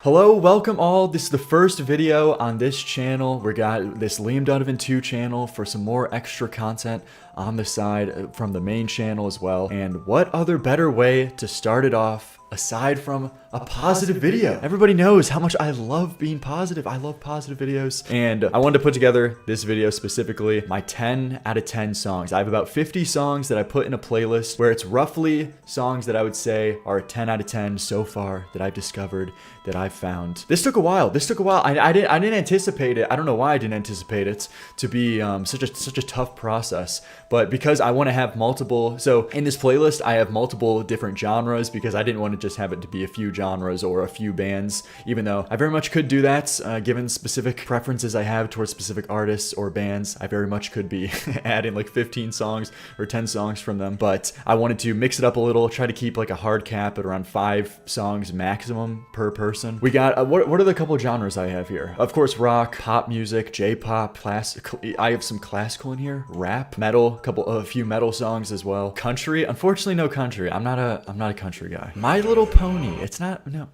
Hello, welcome all. This is the first video on this channel. We got this Liam Donovan 2 channel for some more extra content on the side from the main channel as well. And what other better way to start it off aside from a positive video? Everybody knows how much I love being positive. I love positive videos. And I wanted to put together this video specifically, my 10 out of 10 songs. I have about 50 songs that I put in a playlist where it's roughly songs that I would say are a 10 out of 10 so far that I've discovered, that I've found. This took a while. I didn't anticipate it. I don't know why I didn't anticipate it to be such a tough process. But because I want to have multiple, so in this playlist I have multiple different genres because I didn't want to just have it to be a few genres or a few bands, even though I very much could do that given specific preferences I have towards specific artists or bands. I very much could be adding like 15 songs or 10 songs from them, but I wanted to mix it up a little, try to keep like a hard cap at around 5 songs maximum per person. We got what are the couple of genres I have here? Of course, rock, pop music, J-pop, classical. I have some classical in here, rap, metal, a few metal songs as well. Country, unfortunately no country. I'm not a country guy. My Little Pony. It's not, no.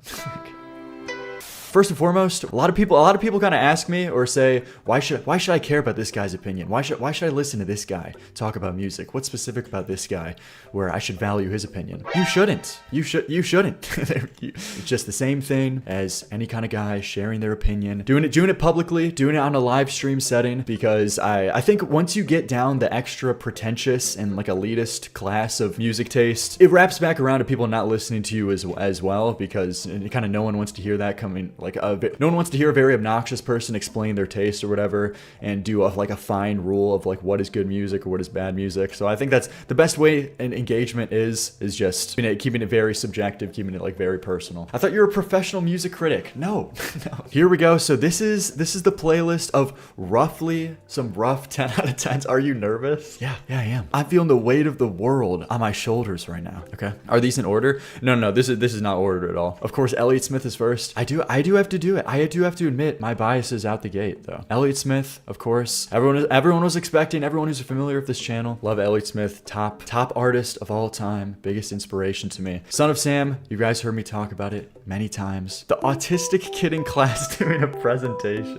First and foremost, a lot of people kind of ask me or say, why should I care about this guy's opinion? Why should I listen to this guy talk about music? What's specific about this guy where I should value his opinion? You shouldn't. You shouldn't. It's just the same thing as any kind of guy sharing their opinion, doing it publicly, doing it on a live stream setting, because I think once you get down the extra pretentious and like elitist class of music taste, it wraps back around to people not listening to you as well, because kind of no one wants to hear that coming. No one wants to hear a very obnoxious person explain their taste or whatever and do a fine rule of like what is good music or what is bad music. So I think that's the best way an engagement is just keeping it very subjective, keeping it like very personal. I thought you were a professional music critic. No, no. Here we go. So this is the playlist of roughly some rough 10 out of 10s. Are you nervous? Yeah, I am. I'm feeling the weight of the world on my shoulders right now. Okay. Are these in order? No. This is not ordered at all. Of course, Elliott Smith is first. I do have to do it. I do have to admit my bias is out the gate though. Elliott Smith, of course. Everyone was expecting, everyone who's familiar with this channel. Love Elliott Smith, top artist of all time, biggest inspiration to me. Son of Sam, you guys heard me talk about it many times. The autistic kid in class doing a presentation.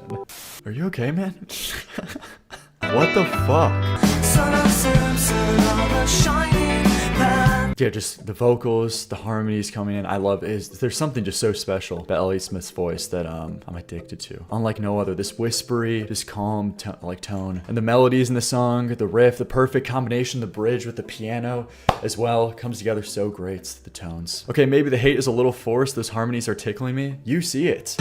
Are you okay, man? What the fuck? Son of Sam said all the shining light. Yeah, just the vocals, the harmonies coming in. I love it. There's something just so special about Elliott Smith's voice that I'm addicted to. Unlike no other, this whispery, just calm tone. And the melodies in the song, the riff, the perfect combination, the bridge with the piano as well, comes together so great, the tones. Okay, maybe the hate is a little forced. Those harmonies are tickling me. You see it.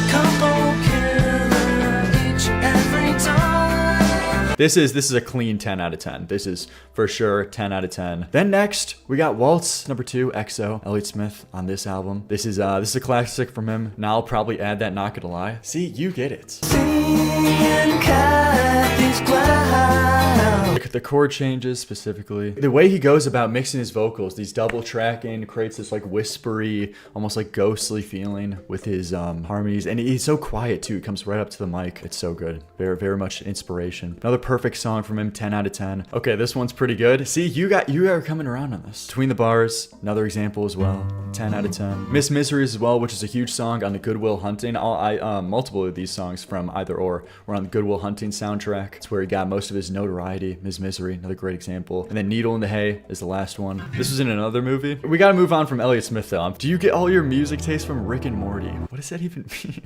This is a clean 10 out of 10. This is for sure 10 out of 10. Then next, we got Waltz number 2, EXO, Elliott Smith on this album. This is a classic from him. Now I'll probably add that Not Gonna Lie. See, you get it. The chord changes specifically. The way he goes about mixing his vocals, these double tracking, creates this like whispery, almost like ghostly feeling with his harmonies. And he's so quiet too. It comes right up to the mic. It's so good. Very, very much inspiration. Another perfect song from him, 10 out of 10. Okay, this one's pretty good. See, you are coming around on this. Between the Bars, another example as well. 10 out of 10. Miss Misery as well, which is a huge song on the Good Will Hunting. Multiple of these songs from Either Or were on the Good Will Hunting soundtrack. It's where he got most of his notoriety. Miss Misery, another great example. And then Needle in the Hay is the last one. This was in another movie. We gotta move on from Elliott Smith though. Do you get all your music taste from Rick and Morty? What does that even mean?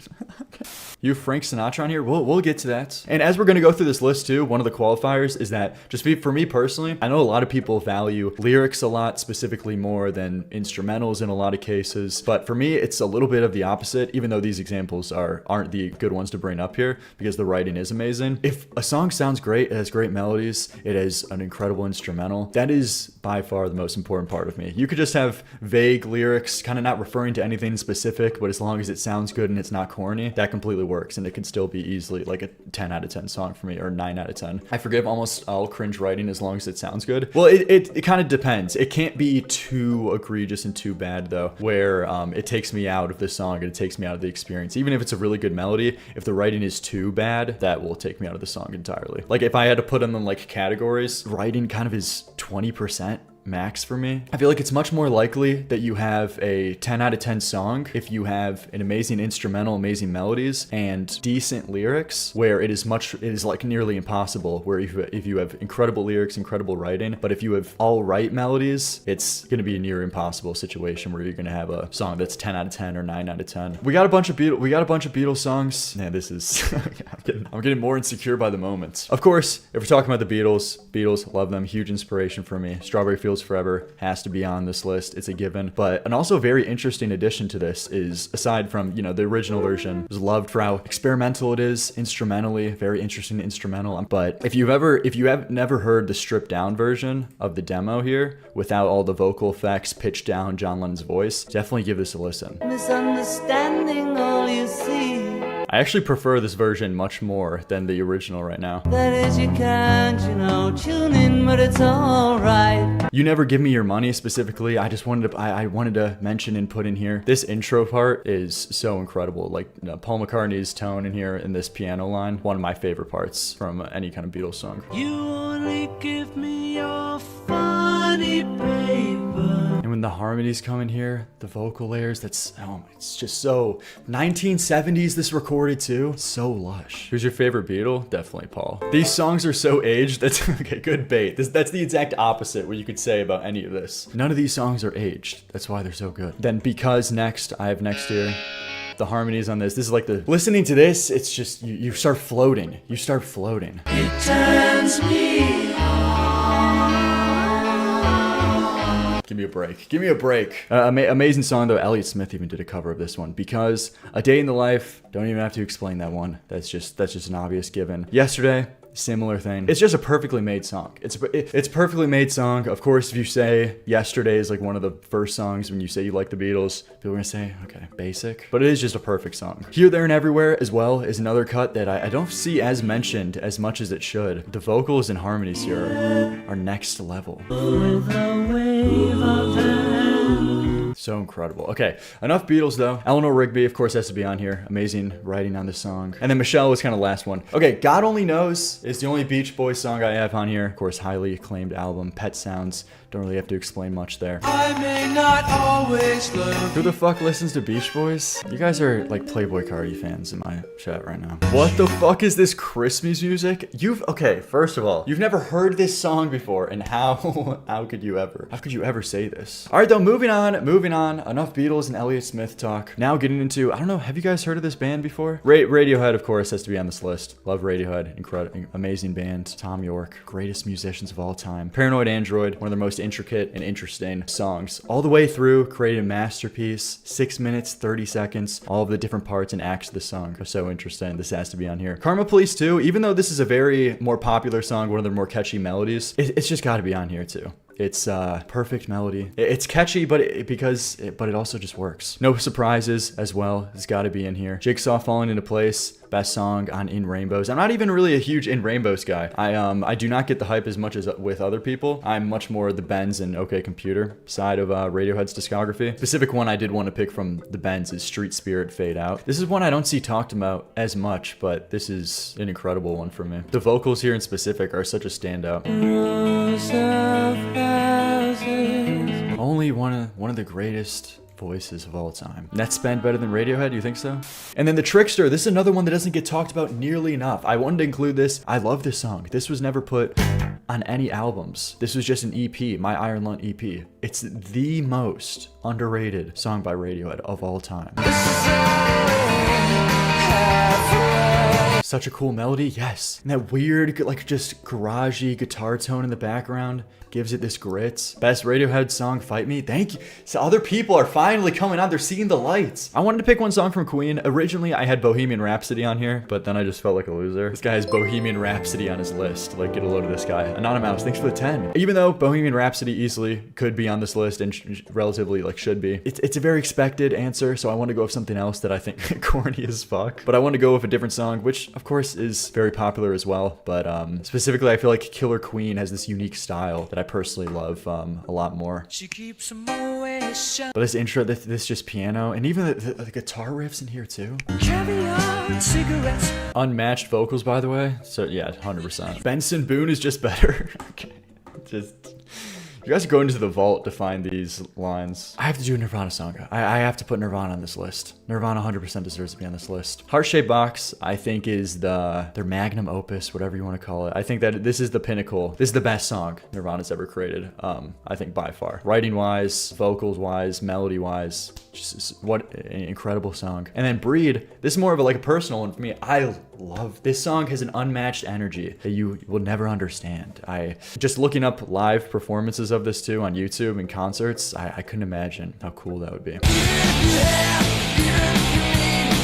You have Frank Sinatra on here? We'll get to that. And as we're gonna go through this list too, one of the qualifiers is that for me personally, I know a lot of people value lyrics a lot, specifically more than instrumentals in a lot of cases. But for me, it's a little bit of the opposite, even though these examples aren't the good ones to bring up here because the writing is amazing. If a song sounds great, it has great melodies, it has an incredible instrumental, that is by far the most important part of me. You could just have vague lyrics, kind of not referring to anything specific, but as long as it sounds good and it's not corny, that completely works, and it can still be easily like a 10 out of 10 song for me, or 9 out of 10. I forgive almost all cringe writing as long as it sounds good. Well, it kind of depends. It can't be too egregious and too bad though, where it takes me out of the song and it takes me out of the experience. Even if it's a really good melody, if the writing is too bad, that will take me out of the song entirely. Like if I had to put them in like categories, writing kind of is 20%, max for me. I feel like it's much more likely that you have a 10 out of 10 song if you have an amazing instrumental, amazing melodies, and decent lyrics, where it is like nearly impossible where if you have incredible lyrics, incredible writing, but if you have all right melodies, it's going to be a near impossible situation where you're going to have a song that's 10 out of 10 or 9 out of 10. We got a bunch of Beatles songs. Man, this is I'm getting more insecure by the moment. Of course, if we're talking about the Beatles, love them, huge inspiration for me. Strawberry Fields Forever has to be on this list. It's a given. But an also very interesting addition to this is, aside from, you know, the original version was loved for how experimental it is instrumentally, very interesting instrumental. But if you have never heard the stripped down version of the demo here without all the vocal effects, pitched down John Lennon's voice, definitely give this a listen. Misunderstanding all you see. I actually prefer this version much more than the original right now. That is, you can't, you know, tune in, but it's alright. You Never Give Me Your Money specifically, I wanted to mention and put in here. This intro part is so incredible. Like, you know, Paul McCartney's tone in here in this piano line, one of my favorite parts from any kind of Beatles song. You only give me your funny paper. And when the harmonies come in here, the vocal layers, it's just so 1970s this recorded too. So lush. Who's your favorite Beatle? Definitely Paul. These songs are so aged. That's okay, good bait. That's the exact opposite what you could say about any of this. None of these songs are aged. That's why they're so good. Then Because next, I have next here. The harmonies on this is like listening to this, it's just, you start floating. You start floating. It turns me on. Give me a break. Give me a break. Amazing song though. Elliott Smith even did a cover of this one. Because A Day in the Life, don't even have to explain that one. That's just an obvious given. Yesterday, similar thing. It's just a perfectly made song. It's a perfectly made song. Of course, if you say Yesterday is like one of the first songs when you say you like the Beatles, people are gonna say, okay, basic. But it is just a perfect song. Here, There, and Everywhere as well is another cut that I don't see as mentioned as much as it should. The vocals and harmonies here are next level. With a wave of hand. So incredible. Okay, enough Beatles though. Eleanor Rigby, of course, has to be on here. Amazing writing on this song. And then Michelle was kind of last one. Okay, God Only Knows is the only Beach Boys song I have on here. Of course, highly acclaimed album. Pet Sounds. Don't really have to explain much there. I may not always love. Who the fuck listens to Beach Boys? You guys are like Playboy Cardi fans in my chat right now. What the fuck is this Christmas music? Okay, first of all, you've never heard this song before, and how could you ever say this? All right, though, moving on. Enough Beatles and Elliott Smith talk. Now getting into, I don't know, have you guys heard of this band before? Radiohead, of course, has to be on this list. Love Radiohead, incredible, amazing band. Tom York, greatest musicians of all time. Paranoid Android, one of their most intricate and interesting songs. All the way through, created a masterpiece. 6 minutes, 30 seconds. All of the different parts and acts of the song are so interesting. This has to be on here. Karma Police 2, even though this is a very more popular song, one of their more catchy melodies, it's just got to be on here too. It's perfect melody. It's catchy, but it also just works. No Surprises as well. It's got to be in here. Jigsaw Falling Into Place. Best song on In Rainbows. I'm not even really a huge In Rainbows guy. I do not get the hype as much as with other people. I'm much more the Benz and OK Computer side of Radiohead's discography. Specific one I did want to pick from the Benz is Street Spirit Fade Out. This is one I don't see talked about as much, but this is an incredible one for me. The vocals here in specific are such a standout. Only one of the greatest voices of all time. Net spend better than Radiohead, you think so? And then The Trickster, this is another one that doesn't get talked about nearly enough. I wanted to include this. I love this song. This was never put on any albums. This was just an EP, My Iron Lung EP. It's the most underrated song by Radiohead of all time. Such a cool melody, yes. And that weird, like, just garagey guitar tone in the background gives it this grit. Best Radiohead song, Fight Me. Thank you. So other people are finally coming on. They're seeing the lights. I wanted to pick one song from Queen. Originally, I had Bohemian Rhapsody on here, but then I just felt like a loser. This guy has Bohemian Rhapsody on his list. Like, get a load of this guy. Anonymous, thanks for the 10. Even though Bohemian Rhapsody easily could be on this list and relatively, like, should be. It's a very expected answer, so I want to go with something else that I think corny as fuck. But I want to go with a different song, which, of course, is very popular as well. But specifically, I feel like Killer Queen has this unique style that I personally love a lot more. She keeps them always But this intro, this just piano, and even the guitar riffs in here too. caviar, cigarettes. Unmatched vocals, by the way. So yeah, 100%. Benson Boone is just better. Okay, just You guys go into the vault to find these lines. I have to do a Nirvana song. I have to put Nirvana on this list. Nirvana 100% deserves to be on this list. Heart-Shaped Box, I think, is their magnum opus, whatever you want to call it. I think that this is the pinnacle. This is the best song Nirvana's ever created. I think by far. Writing-wise, vocals-wise, melody-wise, just what an incredible song. And then Breed, this is more of like a personal one for me. I love this song. Has an unmatched energy that you will never understand. I just looking up live performances of this too on YouTube and concerts. I couldn't imagine how cool that would be.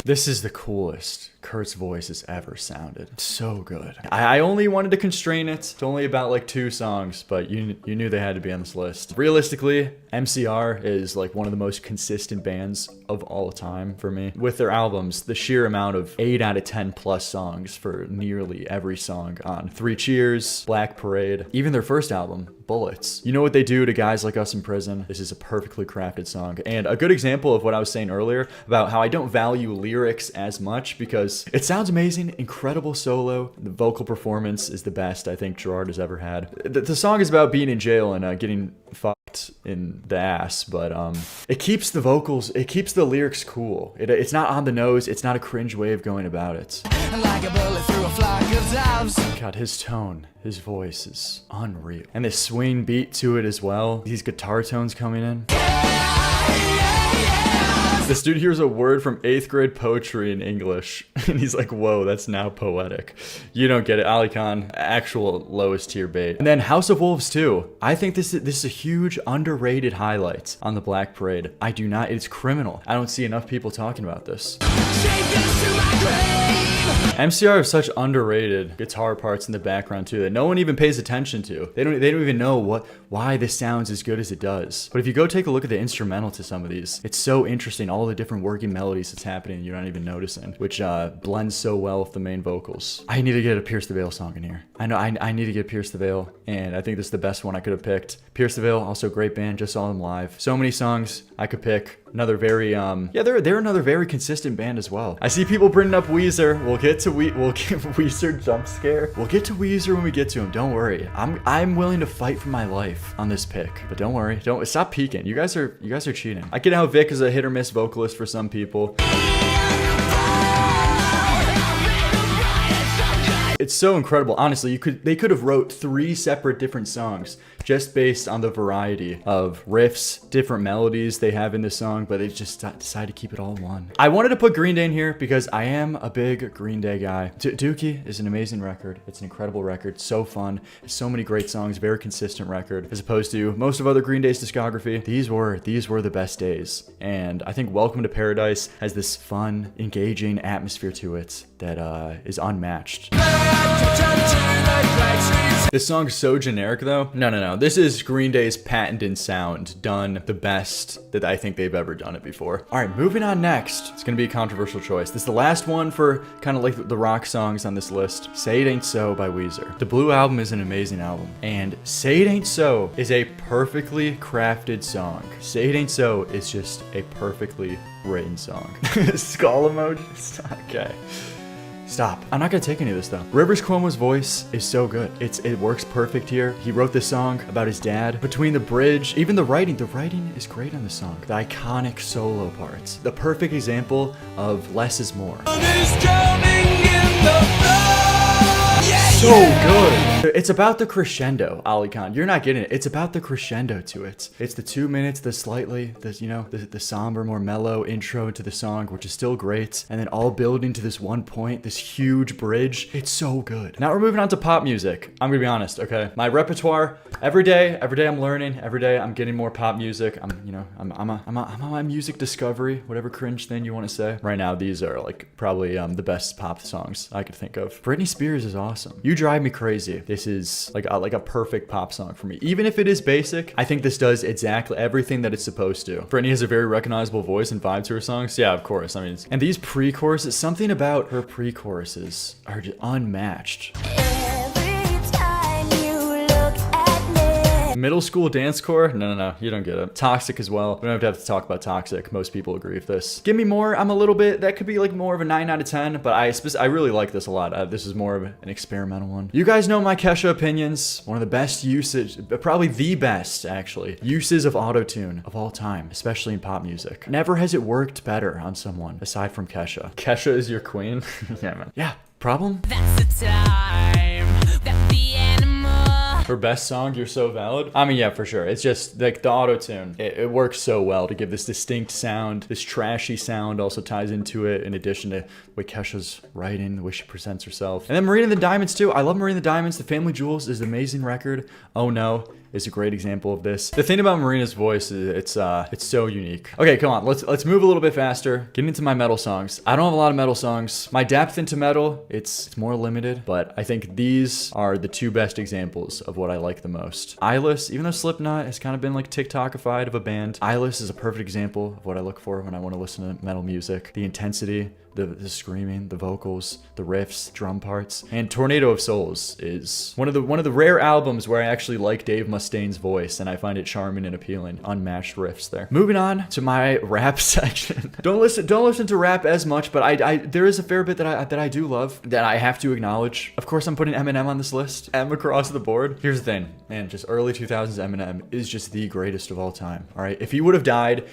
This is the coolest Kurt's voice has ever sounded. It's so good. I only wanted to constrain it to only about like 2 songs, but you knew they had to be on this list. Realistically, MCR is like one of the most consistent bands of all time for me. With their albums, the sheer amount of 8 out of 10 plus songs for nearly every song on 3 Cheers, Black Parade, even their first album, Bullets. You know what they do to guys like us in prison? This is a perfectly crafted song. And a good example of what I was saying earlier about how I don't value lyrics as much because it sounds amazing, incredible solo. The vocal performance is the best I think Gerard has ever had. The song is about being in jail and getting fucked in the ass, but it keeps the vocals, it keeps the lyrics cool. It's not on the nose, it's not a cringe way of going about it. Like a bullet through a flock of doves. God, his tone, his voice is unreal. And this swing beat to it as well. These guitar tones coming in. This dude hears a word from 8th grade poetry in English, and he's like, whoa, that's now poetic. You don't get it. Ali Khan, actual lowest tier bait. And then House of Wolves 2. I think this is a huge underrated highlight on the Black Parade. I do not, it's criminal. I don't see enough people talking about this. MCR have such underrated guitar parts in the background too that no one even pays attention to. They don't even know why this sounds as good as it does. But if you go take a look at the instrumental to some of these, it's so interesting, all the different working melodies that's happening and you're not even noticing, which blends so well with the main vocals. I need to get a Pierce the Veil song in here. I know I need to get Pierce the Veil, and I think this is the best one I could have picked. Pierce the Veil, also great band, just saw them live. So many songs I could pick. Another very they're another very consistent band as well. I see people bringing up Weezer. We'll get Weezer jump scare. We'll get to Weezer when we get to him. Don't worry. I'm willing to fight for my life on this pick. But don't worry. Don't stop peeking. You guys are cheating. I get how Vic is a hit or miss vocalist for some people. It's so incredible. Honestly, they could have wrote 3 separate different songs just based on the variety of riffs, different melodies they have in this song, but they just decided to keep it all in one. I wanted to put Green Day in here because I am a big Green Day guy. Dookie is an amazing record. It's an incredible record, so fun, so many great songs, very consistent record, as opposed to most of other Green Day's discography. These were the best days, and I think Welcome to Paradise has this fun, engaging atmosphere to it that is unmatched. This song's so generic though. No. This is Green Day's patented sound done the best that I think they've ever done it before. All right, moving on next. It's gonna be a controversial choice. This is the last one for kind of like the rock songs on this list. Say It Ain't So by Weezer. The Blue Album is an amazing album, and Say It Ain't So is a perfectly crafted song. Say It Ain't So is just a perfectly written song. Skull emoji? Okay. Stop. I'm not gonna take any of this though. Rivers Cuomo's voice is so good. It works perfect here. He wrote this song about his dad. Between the bridge, even the writing is great on the song. The iconic solo parts. The perfect example of less is more. So good. It's about the crescendo, Ali Khan. You're not getting it. It's about the crescendo to it. It's the 2 minutes, the somber, more mellow intro to the song, which is still great, and then all building to this one point, this huge bridge. It's so good. Now we're moving on to pop music. I'm gonna be honest, okay? My repertoire, every day I'm learning. Every day I'm getting more pop music. I'm on my music discovery, whatever cringe thing you want to say. Right now, these are like probably the best pop songs I could think of. Britney Spears is awesome. You Drive Me Crazy. This is like a perfect pop song for me. Even if it is basic, I think this does exactly everything that it's supposed to. Britney has a very recognizable voice and vibe to her songs. Yeah, of course. I mean, and these pre-choruses, something about her pre-choruses are just unmatched. Every time you look at me, Middle school dance core? No, you don't get it. Toxic as well. We don't have to talk about Toxic. Most people agree with this. Give Me More, I'm a little bit, that could be like more of a 9 out of 10, but I really like this a lot. This is more of an experimental one. You guys know my Kesha opinions. One of the best usage, probably the best actually, uses of auto-tune of all time, especially in pop music. Never has it worked better on someone aside from Kesha. Kesha is your queen? Yeah, man. Yeah. Problem? That's the time that the animal. Her best song, You're So Valid? I mean, yeah, for sure. It's just like the auto-tune. It works so well to give this distinct sound. This trashy sound also ties into it in addition to the way Kesha's writing, the way she presents herself. And then Marina and the Diamonds too. I love Marina and the Diamonds. The Family Jewels is an amazing record. Oh No is a great example of this. The thing about Marina's voice is it's so unique. Okay, come on, let's move a little bit faster. Get into my metal songs. I don't have a lot of metal songs. My depth into metal, it's more limited, but I think these are the two best examples of what I like the most. Eyeless, even though Slipknot has kind of been like TikTokified of a band, Eyeless is a perfect example of what I look for when I want to listen to metal music. The intensity, the screaming, the vocals, the riffs, drum parts. And Tornado of Souls is one of the rare albums where I actually like Dave Mustaine's voice and I find it charming and appealing. Unmatched riffs there. Moving on to my rap section. Don't listen to rap as much, but there is a fair bit that I do love that I have to acknowledge. Of course, I'm putting Eminem on this list. M across the board. Here's the thing, man, just early 2000s Eminem is just the greatest of all time. All right, if he would have died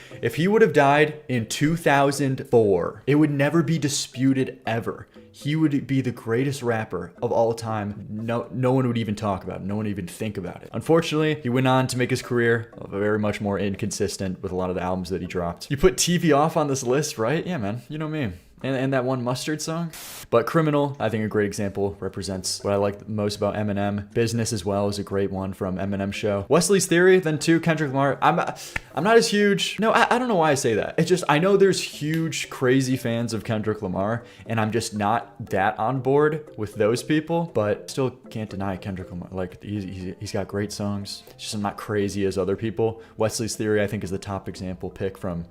in 2004, it would never be disputed ever. He would be the greatest rapper of all time. No one would even talk about it. No one would even think about it. Unfortunately, he went on to make his career very much more inconsistent with a lot of the albums that he dropped. You put TV Off on this list, right? Yeah, man. You know me. And that one Mustard song. But Criminal, I think a great example, represents what I like most about Eminem. Business as well is a great one from Eminem Show. Wesley's Theory, then two, Kendrick Lamar. I'm not as huge. No, I don't know why I say that. It's just, I know there's huge, crazy fans of Kendrick Lamar, and I'm just not that on board with those people, but still can't deny Kendrick Lamar. Like, he's got great songs. It's just I'm not crazy as other people. Wesley's Theory, I think, is the top example pick from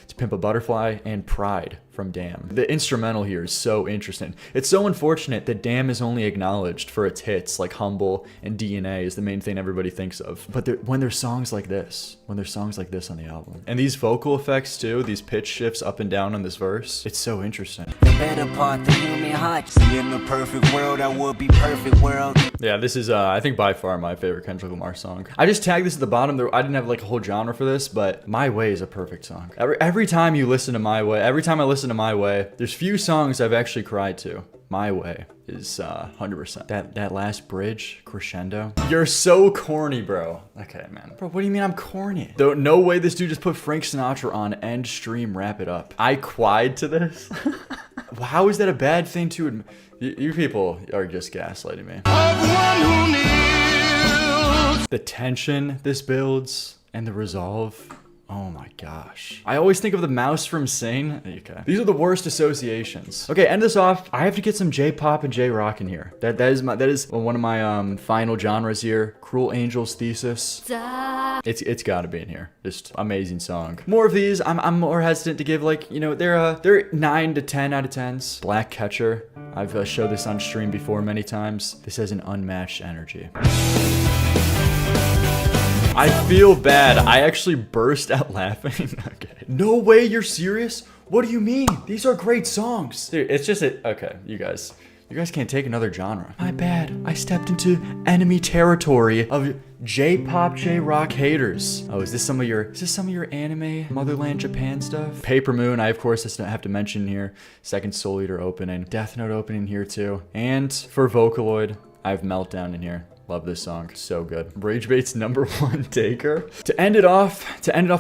To Pimp a Butterfly and Pride from Damn. The instrumental here is so interesting. It's so unfortunate that Damn is only acknowledged for its hits like Humble and DNA is the main thing everybody thinks of. But when there's songs like this on the album, and these vocal effects too, these pitch shifts up and down on this verse, it's so interesting. The better part, the human heart. See, in the perfect world, I would be perfect world. Yeah, this is I think by far my favorite Kendrick Lamar song. I just tagged this at the bottom. I didn't have like a whole genre for this, but My Way is a perfect song. Every time you listen to My Way, every time I listen to My Way, there's few songs I've actually cried to. My Way is 100%. That last bridge crescendo. You're so corny, bro. Okay, man. Bro, what do you mean I'm corny? Though no way this dude just put Frank Sinatra on End Stream Wrap It Up. I cried to this. How is that a bad thing to admit? You people are just gaslighting me. The tension this builds and the resolve. Oh my gosh. I always think of the mouse from Sing. Okay. These are the worst associations. Okay, end this off. I have to get some J-pop and J-rock in here. That is one of my final genres here. Cruel Angel's Thesis. It's gotta be in here. Just amazing song. More of these. I'm more hesitant to give, like, you know, they're 9 to 10 out of 10s. Black Catcher. I've showed this on stream before many times. This has an unmatched energy. I feel bad. I actually burst out laughing. Okay. No way, you're serious? What do you mean? These are great songs. Dude, it's just okay, you guys can't take another genre. My bad. I stepped into enemy territory of J-pop, J-rock haters. Oh, is this some of your anime Motherland Japan stuff? Paper Moon, I of course have to mention here. Second Soul Eater opening. Death Note opening here too. And for Vocaloid, I have Meltdown in here. Love this song, so good. Rage Bait's #1 taker. To end it off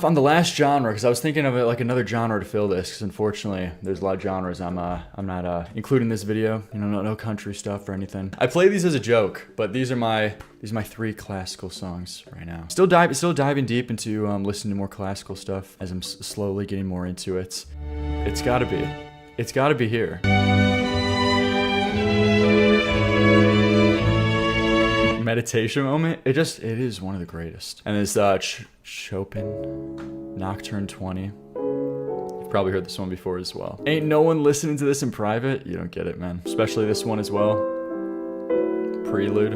on the last genre, because I was thinking of it like another genre to fill this, because unfortunately there's a lot of genres I'm not including this video. You know, no country stuff or anything. I play these as a joke, but these are my 3 classical songs right now. Still diving deep into listening to more classical stuff as I'm slowly getting more into it. It's gotta be here. Meditation moment. It is one of the greatest. And it's Chopin Nocturne 20. You've probably heard this one before as well. Ain't no one listening to this in private. You don't get it, man. Especially this one as well. Prelude.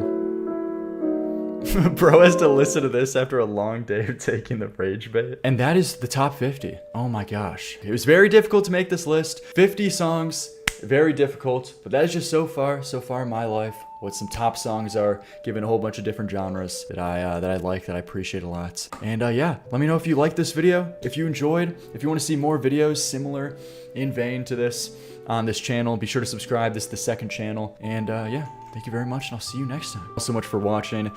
Bro has to listen to this after a long day of taking the rage bait. And that is the top 50. Oh my gosh. It was very difficult to make this list. 50 songs, very difficult, but that is just so far in my life what some top songs are, given a whole bunch of different genres that I like, that I appreciate a lot. And yeah, let me know if you liked this video, if you enjoyed, if you want to see more videos similar in vein to this on this channel. Be sure to subscribe. This is the second channel. And yeah, thank you very much, and I'll see you next time. Thanks so much for watching.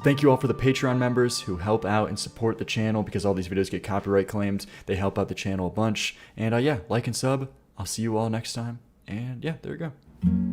Thank you all for the Patreon members who help out and support the channel, because all these videos get copyright claimed. They help out the channel a bunch. And yeah, like and sub. I'll see you all next time. And yeah, there you go.